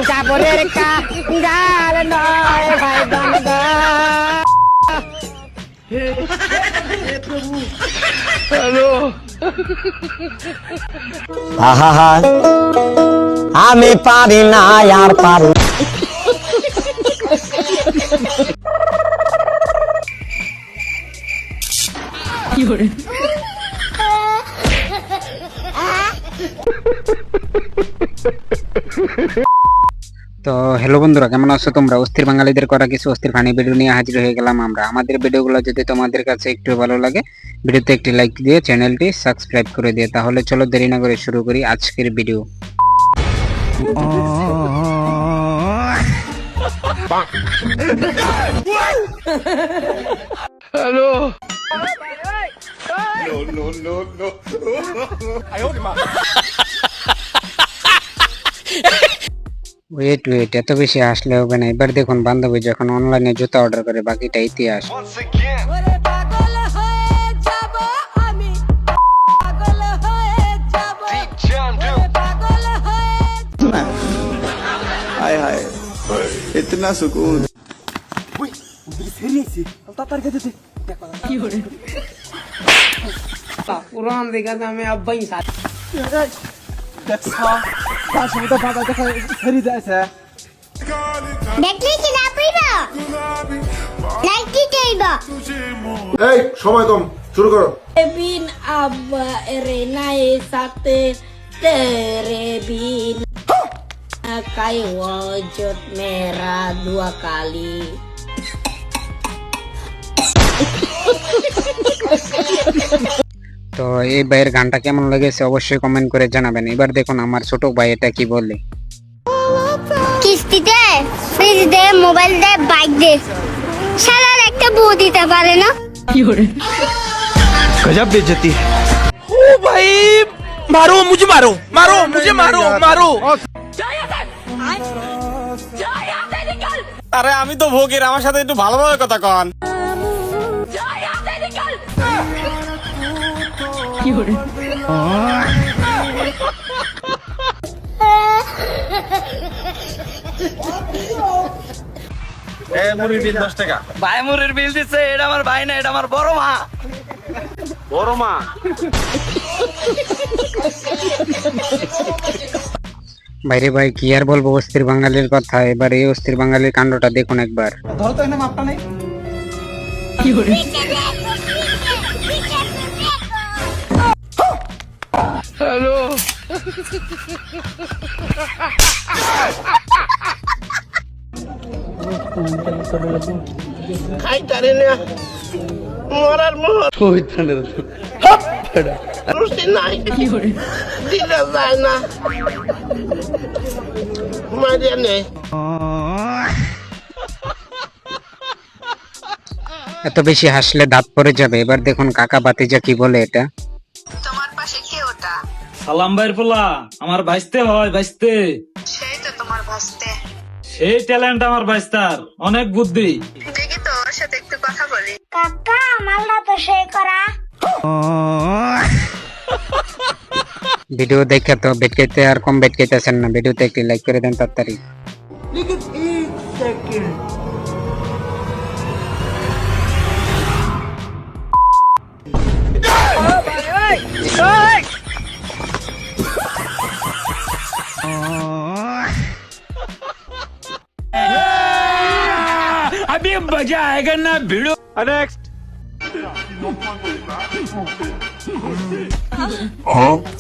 কাপড়ের গাল নয় ভাই গঙ্গা। আহা আমি পারি না আর পারি। তো হ্যালো বন্ধুরা, কেমন আছো তোমরা? অস্থির বাঙালিদের করা কিছু অস্থির ফানি ভিডিও নিয়ে হাজির হয়ে গেলাম আমরা। আমাদের ভিডিওগুলো যদি তোমাদের কাছে একটু ভালো লাগে, ভিডিওতে একটি লাইক দিয়ে চ্যানেলটি সাবস্ক্রাইব করে দিয়ে। তাহলে চলো দেরি না করে শুরু করি আজকের ভিডিও। হ্যালো ওয়েট এত বেশি আসলে হবে না। এবার দেখুন বান্ধবী যখন অনলাইনে জুতা অর্ডার করে, বাকিটা ইতিহাস। हाय हाय इतना सुकून। পুরান দেখা আমি আব্বাই সাথ দেখলি কি না পাইবা লাইক দিতেইবা। এই সময় কম, শুরু করো। বিন আব্বা রে নাই সাথে তেরে বিন কাই wajud merah 2 kali। তো এই ভাইয়ের গানটা কেমন লেগেছে অবশ্যই কমেন্ট করে জানাবেন। এবার দেখুন আমার ছোট ভাই এটা কি বলে। কিস্তিতে ফ্রিজ দে, মোবাইল দে, বাইক দে, শালার একটা বউ দিতে পারে না। गजब बेइज्जती। ओ भाई, मारो मुझे, मारो मारो मुझे, मारो मारो। আরে আমি তো ভোগের, আমার সাথে একটু ভালোভাবে কথা কন। মুড়ির বিল 10 টাকা। ভাই মুড়ির বিল দিচ্ছে, এটা আমার ভাই না, এটা আমার বড় মা। বড় মা বাইরে ভাই কি আর বলবো অস্থির বাঙালির কথা। এবার এই অস্থির বাঙালির কাণ্ডটা দেখুন একবার। ধরো তো এখানে মাপটা নেই। হ্যালো খাইতারে না মরার মোহ কইতানের হপ ফেড়া রুসি নাই কি করে দিলা যায় না মারিয়া নেই। এত বেশি হাসলে দাঁত পড়ে যাবে। এবার দেখুন কাকা বাতিজা কি বলে এটা। তোমার পাশে কে ওটা? সালাম ভাইয়ের পোলা, আমার ভাইস্তে হয়, ভাইস্তে। সেই তো তোমার ভাসতে। সেই ট্যালেন্ট আমার ভাইস্তার, অনেক বুদ্ধি। দেখি তো ওর সাথে একটু কথা বলি। কাকা আমারটা তো সেই করা। ভিডিও দেখে তো বেটকাইতে আর কম বেটকাইতেছেন না। ভিডিওতে একটি লাইক করে দেন তাড়াতাড়ি। अभी मजा आएगा ना भिड़ो। নেক্সট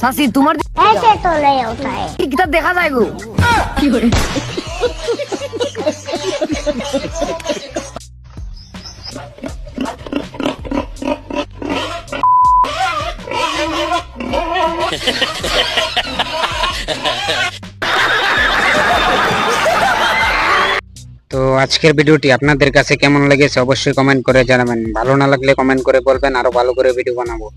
সাসি তোমার ऐसे तो ले होता है। কিতাব দেখা যায় গো। কি করে তো আজকের ভিডিওটি আপনাদের কাছে কেমন লেগেছে অবশ্যই কমেন্ট করে জানাবেন। ভালো না লাগলে কমেন্ট করে বলবেন, আরো ভালো করে ভিডিও বানাবো।